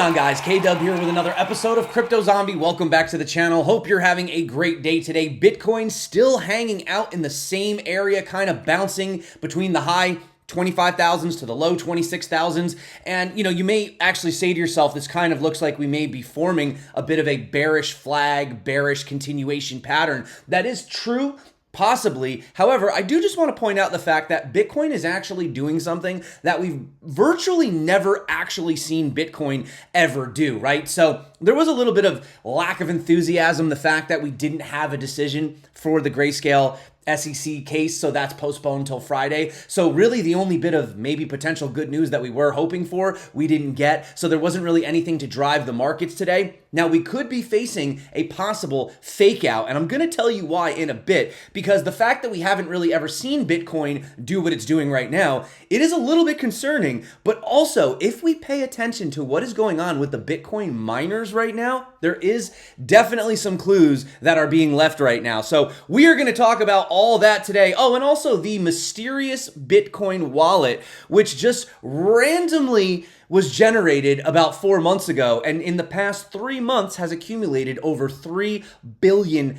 on, guys? K-Dub here with another episode of Crypto Zombie. Welcome back to the channel. Hope you're having a great day today. Bitcoin still hanging out in the same area, kind of bouncing between the high 25,000s to the low 26,000s. And, you may actually say to yourself, this kind of looks like we may be forming a bit of a bearish flag, bearish continuation pattern. That is true. Possibly. However, I do just want to point out the fact that Bitcoin is actually doing something that we've virtually never actually seen Bitcoin ever do, right? So there was a little bit of lack of enthusiasm, the fact that we didn't have a decision for the Grayscale SEC case, so that's postponed until Friday. So really the only bit of maybe potential good news that we were hoping for, we didn't get. So there wasn't really anything to drive the markets today. Now we could be facing a possible fake out, and I'm going to tell you why in a bit, because the fact that we haven't really ever seen Bitcoin do what it's doing right now, it is a little bit concerning. But also, if we pay attention to what is going on with the Bitcoin miners right now, there is definitely some clues that are being left right now. So we are going to talk about all that today. Oh, and also the mysterious Bitcoin wallet, which just randomly was generated about 4 months ago, and in the past 3 months has accumulated over $3 billion.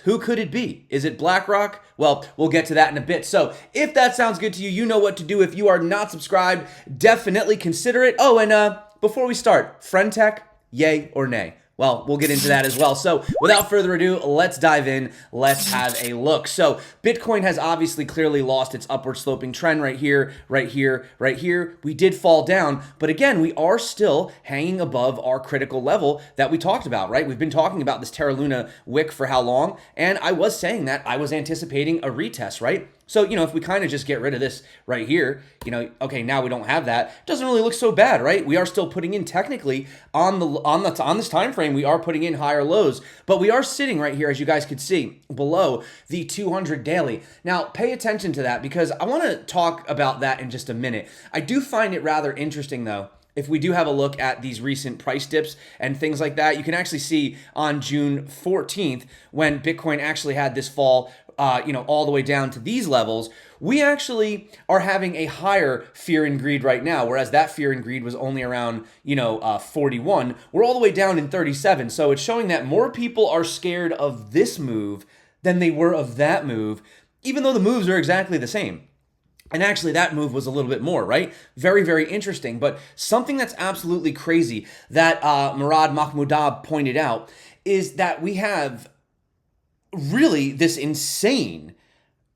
Who could it be? Is it BlackRock? Well, we'll get to that in a bit. So if that sounds good to you, you know what to do. If you are not subscribed, definitely consider it. Oh, and before we start, Friend Tech, yay or nay? Well, we'll get into that as well. So without further ado, let's dive in. Let's have a look. So Bitcoin has obviously clearly lost its upward sloping trend right here, right here, right here. We did fall down, but again, we are still hanging above our critical level that we talked about, right? We've been talking about this Terra Luna wick for how long? And I was saying that I was anticipating a retest, right? So, if we kind of just get rid of this right here, okay, now we don't have that. It doesn't really look so bad, right? We are still putting in technically on this time frame, we are putting in higher lows, but we are sitting right here, as you guys could see, below the 200 daily. Now, pay attention to that because I want to talk about that in just a minute. I do find it rather interesting though. If we do have a look at these recent price dips and things like that, you can actually see on June 14th when Bitcoin actually had this fall all the way down to these levels, we actually are having a higher fear and greed right now, whereas that fear and greed was only around, 41. We're all the way down in 37. So it's showing that more people are scared of this move than they were of that move, even though the moves are exactly the same. And actually, that move was a little bit more, right? Very, very interesting. But something that's absolutely crazy that Murad Mahmoudab pointed out is that we have really this insane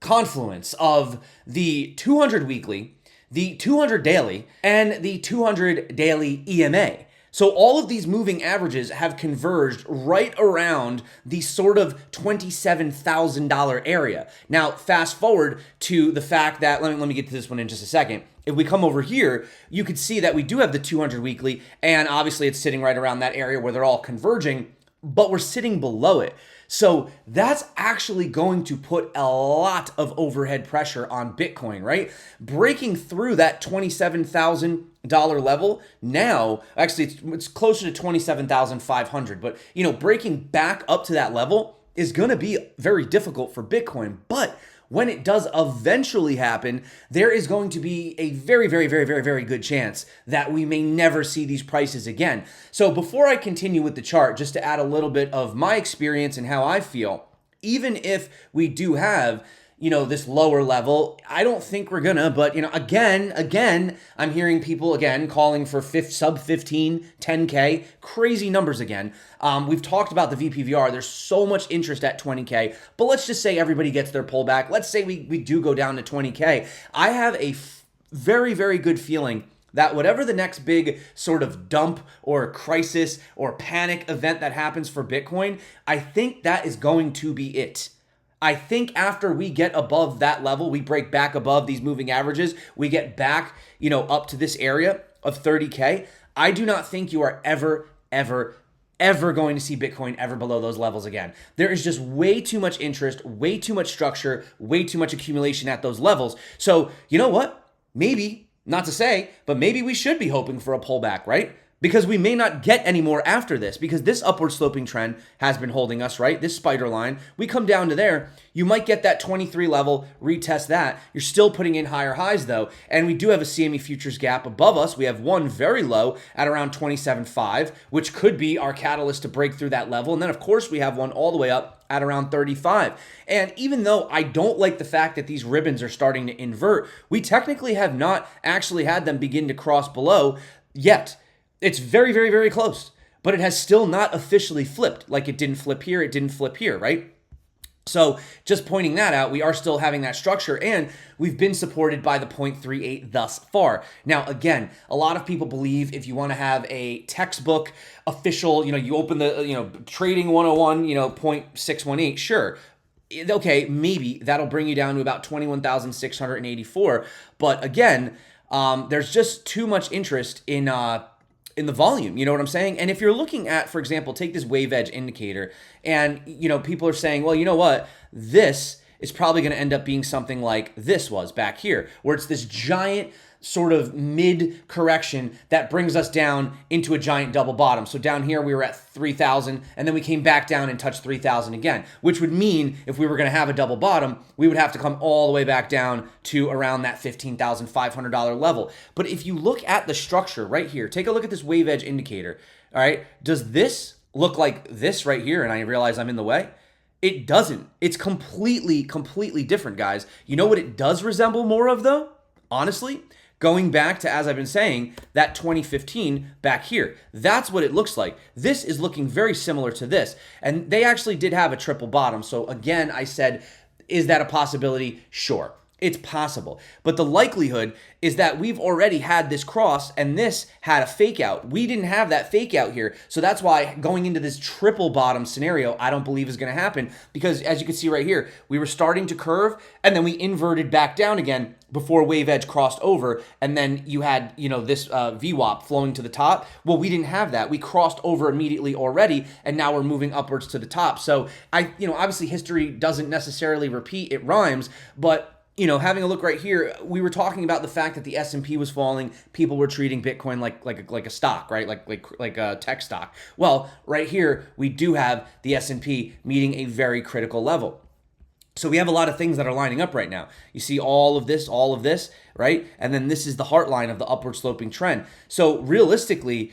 confluence of the 200 weekly, the 200 daily, and the 200 daily EMA. So all of these moving averages have converged right around the sort of $27,000 area. Now, fast forward to the fact that, let me get to this one in just a second. If we come over here, you could see that we do have the 200 weekly, and obviously it's sitting right around that area where they're all converging, but we're sitting below it. So that's actually going to put a lot of overhead pressure on Bitcoin, right? Breaking through that $27,000 level now, actually it's closer to 27,500, but breaking back up to that level is going to be very difficult for Bitcoin. But when it does eventually happen, there is going to be a very, very, very, very, very good chance that we may never see these prices again. So before I continue with the chart, just to add a little bit of my experience and how I feel, even if we do have this lower level, I don't think we're gonna, but again, I'm hearing people again calling for sub 15, 10K, crazy numbers again. We've talked about the VPVR. There's so much interest at 20K, but let's just say everybody gets their pullback. Let's say we do go down to 20K. I have a very, very good feeling that whatever the next big sort of dump or crisis or panic event that happens for Bitcoin, I think that is going to be it. I think after we get above that level, we break back above these moving averages, we get back, up to this area of 30K. I do not think you are ever going to see Bitcoin ever below those levels again. There is just way too much interest, way too much structure, way too much accumulation at those levels. So you know what? Maybe, not to say, but maybe we should be hoping for a pullback, right? because we may not get any more after this, because this upward sloping trend has been holding us, right? This spider line, we come down to there, you might get that 23 level, retest that. You're still putting in higher highs though, and we do have a CME futures gap above us. We have one very low at around 27.5, which could be our catalyst to break through that level. And then of course we have one all the way up at around 35. And even though I don't like the fact that these ribbons are starting to invert, we technically have not actually had them begin to cross below yet. It's very, very, very close, but it has still not officially flipped. Like it didn't flip here, it didn't flip here, right? So just pointing that out, we are still having that structure, and we've been supported by the 0.38 thus far. Now, again, a lot of people believe if you want to have a textbook official, you open the, trading 101, 0.618, sure. Okay, maybe that'll bring you down to about 21,684. But again, there's just too much interest in the volume, you know what I'm saying? And if you're looking at, for example, take this wave edge indicator, and people are saying, well, you know what? This is probably going to end up being something like this was back here, where it's this giant sort of mid correction that brings us down into a giant double bottom. So down here we were at 3,000, and then we came back down and touched 3,000 again, which would mean if we were going to have a double bottom, we would have to come all the way back down to around that $15,500 level. But if you look at the structure right here, take a look at this wave edge indicator. All right, does this look like this right here? And I realize I'm in the way. It doesn't. It's completely different, guys. You know what it does resemble more of though? Honestly, going back to, as I've been saying, that 2015 back here. That's what it looks like. This is looking very similar to this. And they actually did have a triple bottom. So again, I said, is that a possibility? Sure. It's possible. But the likelihood is that we've already had this cross and this had a fake out. We didn't have that fake out here. So that's why going into this triple bottom scenario, I don't believe is going to happen, because as you can see right here, we were starting to curve and then we inverted back down again before wave edge crossed over. And then you had, this VWAP flowing to the top. Well, we didn't have that. We crossed over immediately already, and now we're moving upwards to the top. So obviously history doesn't necessarily repeat, it rhymes, but having a look right here, we were talking about the fact that the S&P was falling. People were treating Bitcoin like a stock, right? Like a tech stock. Well, right here, we do have the S&P meeting a very critical level. So we have a lot of things that are lining up right now. You see all of this, right? And then this is the heart line of the upward sloping trend. So realistically,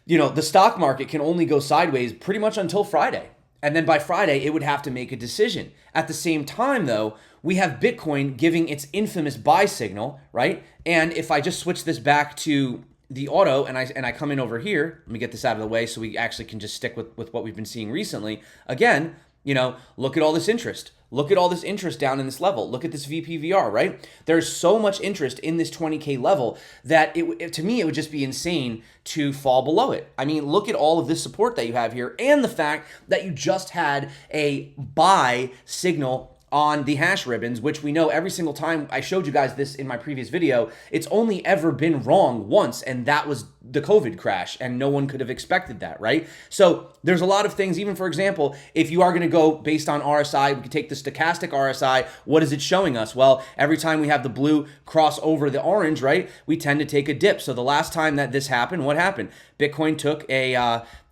the stock market can only go sideways pretty much until Friday. And then by Friday, it would have to make a decision. At the same time, though, we have Bitcoin giving its infamous buy signal, right? And if I just switch this back to the auto and I come in over here, let me get this out of the way so we actually can just stick with what we've been seeing recently. Again, look at all this interest. Look at all this interest down in this level. Look at this VPVR, right? There's so much interest in this 20K level that to me, it would just be insane to fall below it. I mean, look at all of this support that you have here and the fact that you just had a buy signal on the hash ribbons, which we know every single time I showed you guys this in my previous video, it's only ever been wrong once, and that was the COVID crash, and no one could have expected that, right? So there's a lot of things, even for example, if you are going to go based on RSI, we could take the stochastic RSI, what is it showing us? Well, every time we have the blue cross over the orange, right, we tend to take a dip. So the last time that this happened, what happened? Bitcoin took a,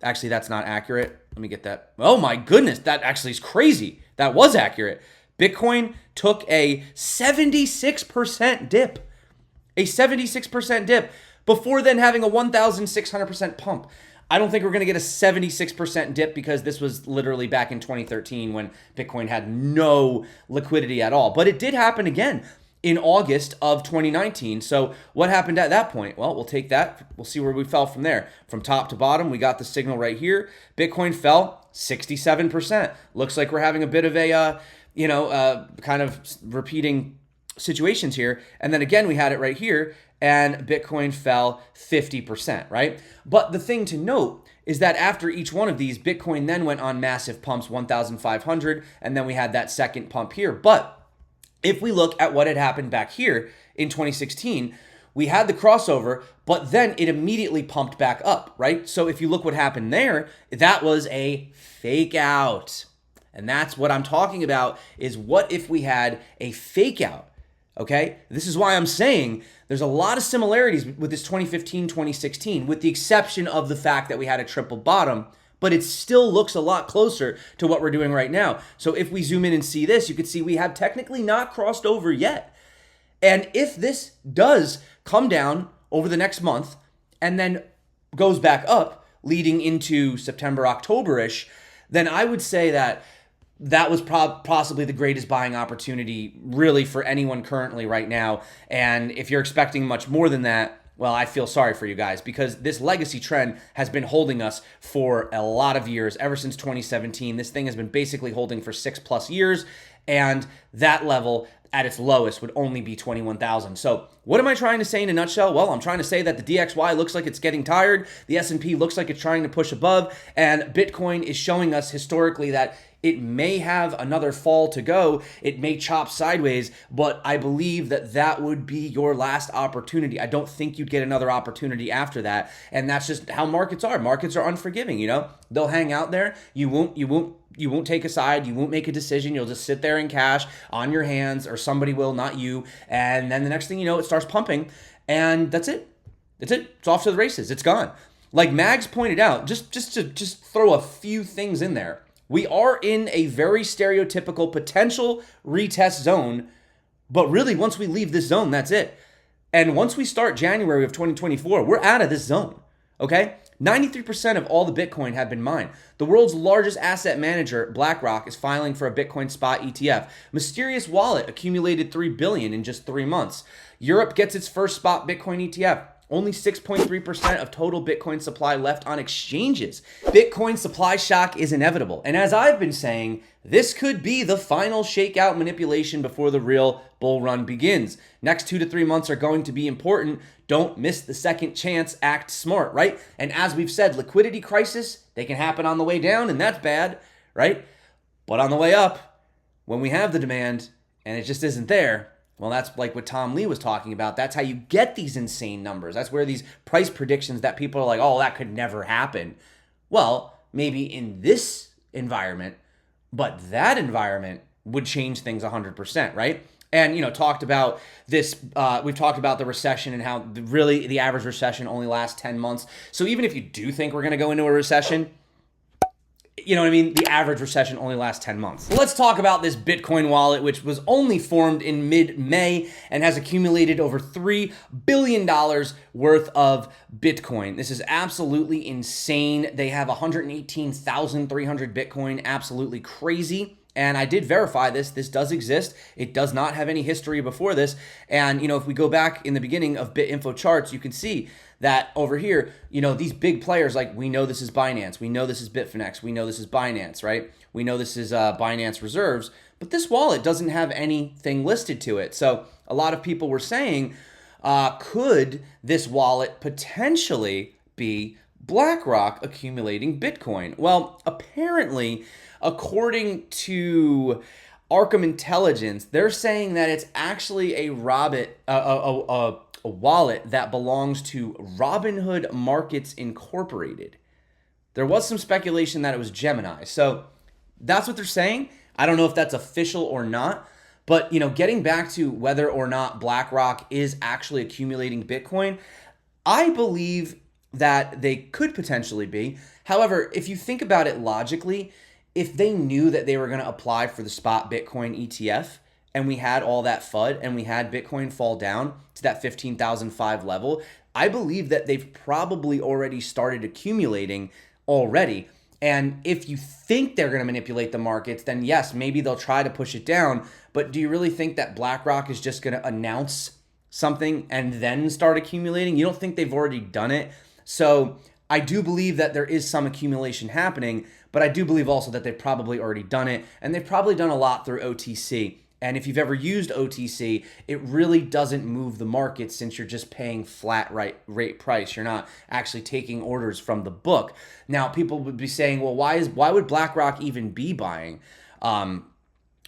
actually that's not accurate. Let me get that. Oh my goodness, that actually is crazy. That was accurate. Bitcoin took a 76% dip, before then having a 1,600% pump. I don't think we're going to get a 76% dip because this was literally back in 2013 when Bitcoin had no liquidity at all. But it did happen again in August of 2019. So what happened at that point? Well, we'll take that. We'll see where we fell from there. From top to bottom, we got the signal right here. Bitcoin fell 67%. Looks like we're having a bit of a kind of repeating situations here. And then again, we had it right here and Bitcoin fell 50%, right? But the thing to note is that after each one of these, Bitcoin then went on massive pumps, 1,500, and then we had that second pump here. But if we look at what had happened back here in 2016, we had the crossover, but then it immediately pumped back up, right? So if you look what happened there, that was a fake out. And that's what I'm talking about, is what if we had a fake out? Okay? This is why I'm saying there's a lot of similarities with this 2015, 2016, with the exception of the fact that we had a triple bottom, but it still looks a lot closer to what we're doing right now. So if we zoom in and see this, you can see we have technically not crossed over yet. And if this does come down over the next month and then goes back up leading into September, October-ish, then I would say that that was possibly the greatest buying opportunity really for anyone currently right now. And if you're expecting much more than that, well, I feel sorry for you guys, because this legacy trend has been holding us for a lot of years, ever since 2017. This thing has been basically holding for 6+ years, and that level at its lowest would only be 21,000. So what am I trying to say in a nutshell? Well, I'm trying to say that the DXY looks like it's getting tired, the S&P looks like it's trying to push above, and Bitcoin is showing us historically that it may have another fall to go. It may chop sideways, but I believe that that would be your last opportunity. I don't think you'd get another opportunity after that. And that's just how markets are. Markets are unforgiving, you know? They'll hang out there. You won't take a side. You won't make a decision. You'll just sit there in cash on your hands, or somebody will, not you. And then the next thing you know, it starts pumping, and that's it. That's it. It's off to the races. It's gone. Like Mags pointed out, just to throw a few things in there. We are in a very stereotypical potential retest zone, but really once we leave this zone, that's it. And once we start January of 2024, we're out of this zone, okay? 93% of all the Bitcoin have been mined. The world's largest asset manager, BlackRock, is filing for a Bitcoin spot ETF. Mysterious Wallet accumulated $3 billion in just 3 months. Europe gets its first spot Bitcoin ETF. Only 6.3% of total Bitcoin supply left on exchanges. Bitcoin supply shock is inevitable. And as I've been saying, this could be the final shakeout manipulation before the real bull run begins. Next 2 to 3 months are going to be important. Don't miss the second chance. Act smart, right? And as we've said, liquidity crisis, they can happen on the way down, and that's bad, right? But on the way up, when we have the demand and it just isn't there, well, that's like what Tom Lee was talking about. That's how you get these insane numbers. That's where these price predictions that people are like, oh, that could never happen. Well, maybe in this environment, but that environment would change things 100%, right? And, you know, talked about this, we've talked about the recession and how really the average recession only lasts 10 months. So even if you do think we're going to go into a recession, you know what I mean? The average recession only lasts 10 months. Let's talk about this Bitcoin wallet, which was only formed in mid-May and has accumulated over $3 billion worth of Bitcoin. This is absolutely insane. They have 118,300 Bitcoin, absolutely crazy. And I did verify this. This does exist. It does not have any history before this. And, you know, if we go back in the beginning of BitInfo charts, you can see that over here, you know, these big players, like we know this is Binance, we know this is Bitfinex, we know this is Binance, right? We know this is Binance Reserves, but this wallet doesn't have anything listed to it. So a lot of people were saying, could this wallet potentially be BlackRock accumulating Bitcoin? Well, apparently, according to Arkham Intelligence, they're saying that it's actually a wallet that belongs to Robinhood Markets Incorporated. There was some speculation that it was Gemini. So that's what they're saying. I don't know if that's official or not. But, you know, getting back to whether or not BlackRock is actually accumulating Bitcoin, I believe that they could potentially be. However, if you think about it logically, if they knew that they were going to apply for the spot Bitcoin ETF, and we had all that FUD and we had Bitcoin fall down to that 15,005 level, I believe that they've probably already started accumulating already. And if you think they're going to manipulate the markets, then yes, maybe they'll try to push it down. But do you really think that BlackRock is just going to announce something and then start accumulating? You don't think they've already done it? So I do believe that there is some accumulation happening, but I do believe also that they've probably already done it. And they've probably done a lot through OTC. And if you've ever used OTC, it really doesn't move the market since you're just paying flat rate price. You're not actually taking orders from the book. Now, people would be saying, well, why would BlackRock even be buying, any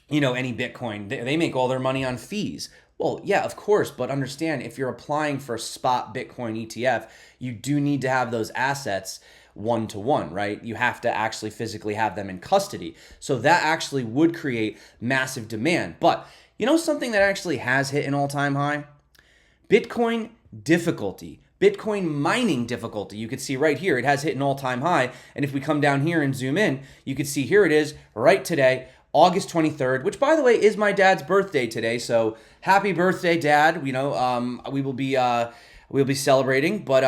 Bitcoin? They make all their money on fees. Well, yeah, of course, but understand if you're applying for a spot Bitcoin ETF, you do need to have those assets one-to-one, right? You have to actually physically have them in custody. So that actually would create massive demand. But You know something that actually has hit an all-time high? Bitcoin difficulty. Bitcoin mining difficulty. You can see right here, it has hit an all-time high. And if we come down here and zoom in, you can see here it is right today, August 23rd, which by the way is my dad's birthday today. So happy birthday, Dad. We will be celebrating. But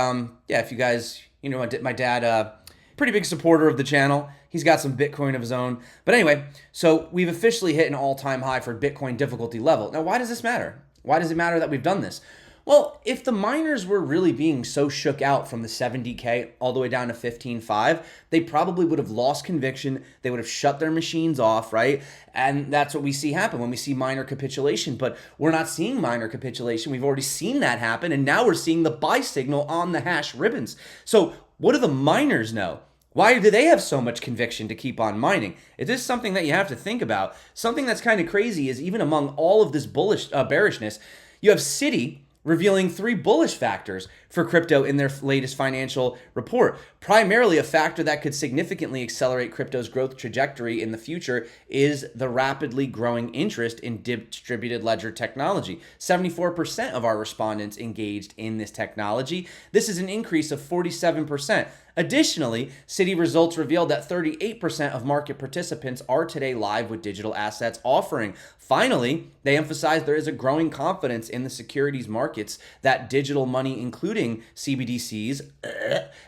yeah, if you guys, my dad, pretty big supporter of the channel. He's got some Bitcoin of his own. But anyway, so we've officially hit an all-time high for Bitcoin difficulty level. Now, why does this matter? Why does it matter that we've done this? Well, if the miners were really being so shook out from the 70K all the way down to 15.5, they probably would have lost conviction. They would have shut their machines off, right? And that's what we see happen when we see miner capitulation. But we're not seeing miner capitulation. We've already seen that happen. And now we're seeing the buy signal on the hash ribbons. So what do the miners know? Why do they have so much conviction to keep on mining? It is something that you have to think about. Something that's kind of crazy is even among all of this bearishness, you have Citi revealing 3 bullish factors for crypto in their latest financial report. Primarily, a factor that could significantly accelerate crypto's growth trajectory in the future is the rapidly growing interest in distributed ledger technology. 74% of our respondents engaged in this technology. This is an increase of 47%. Additionally, Citi results revealed that 38% of market participants are today live with digital assets offering. Finally, they emphasize there is a growing confidence in the securities markets that digital money, including CBDCs,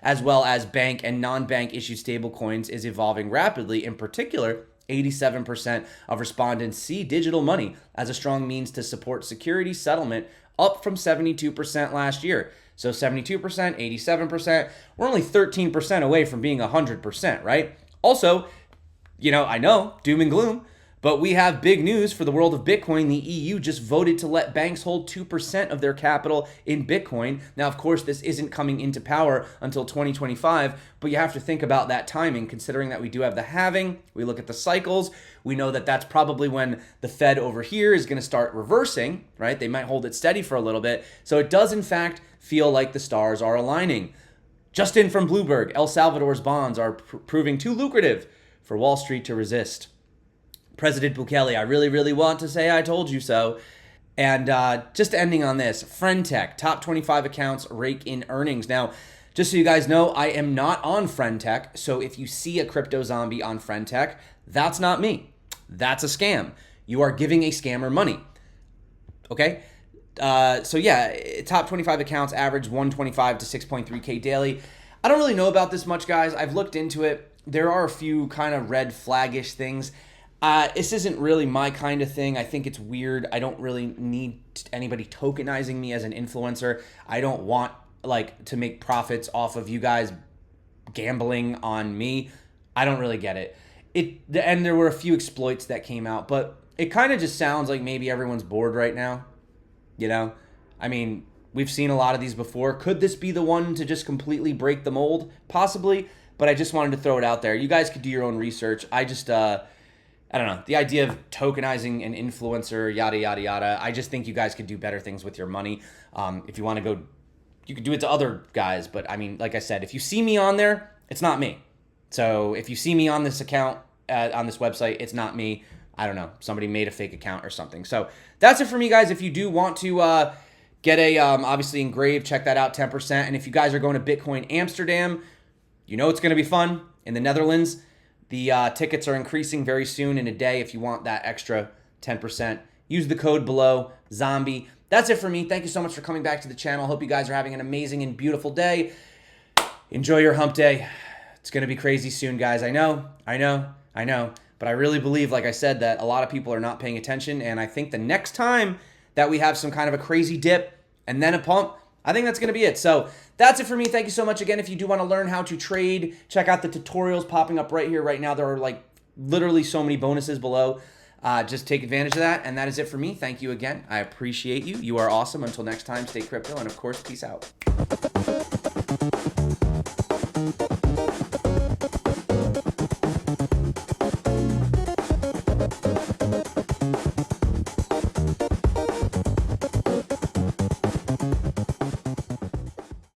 as well as bank and non-bank issued stablecoins, is evolving rapidly. In particular, 87% of respondents see digital money as a strong means to support security settlement, up from 72% last year. So 72%, 87%, we're only 13% away from being 100%, right? Also, I know, doom and gloom, but we have big news for the world of Bitcoin. The EU just voted to let banks hold 2% of their capital in Bitcoin. Now, of course, this isn't coming into power until 2025, but you have to think about that timing, considering that we do have the halving. We look at the cycles. We know that that's probably when the Fed over here is going to start reversing, right? They might hold it steady for a little bit. So it does, in fact, feel like the stars are aligning. Just in from Bloomberg, El Salvador's bonds are proving too lucrative for Wall Street to resist. President Bukele, I really, really want to say I told you so. And just ending on this, Friendtech, top 25 accounts rake in earnings. Now, just so you guys know, I am not on Friendtech. So if you see a crypto zombie on Friendtech, that's not me. That's a scam. You are giving a scammer money. Okay? So yeah, top 25 accounts average 125 to 6.3K daily. I don't really know about this much, guys. I've looked into it. There are a few kind of red flaggish things. This isn't really my kind of thing. I think it's weird. I don't really need anybody tokenizing me as an influencer. I don't want to make profits off of you guys gambling on me. I don't really get it. And there were a few exploits that came out, but it kind of just sounds like maybe everyone's bored right now. I mean, we've seen a lot of these before. Could this be the one to just completely break the mold? Possibly, but I just wanted to throw it out there. You guys could do your own research. I don't know. The idea of tokenizing an influencer, yada, yada, yada. I just think you guys could do better things with your money. If you want to go, you could do it to other guys. But I mean, like I said, if you see me on there, it's not me. So if you see me on this account, on this website, it's not me. I don't know. Somebody made a fake account or something. So that's it for me, guys. If you do want to get a, obviously engraved, check that out, 10%. And if you guys are going to Bitcoin Amsterdam, it's going to be fun in the Netherlands. The tickets are increasing very soon in a day. If you want that extra 10%, use the code below, zombie. That's it for me. Thank you so much for coming back to the channel. Hope you guys are having an amazing and beautiful day. Enjoy your hump day. It's going to be crazy soon, guys. I know. But I really believe, like I said, that a lot of people are not paying attention. And I think the next time that we have some kind of a crazy dip and then a pump, I think that's going to be it. So that's it for me. Thank you so much. Again, if you do want to learn how to trade, check out the tutorials popping up right here, right now. There are literally so many bonuses below. Just take advantage of that. And that is it for me. Thank you again. I appreciate you. You are awesome. Until next time, stay crypto. And of course, peace out.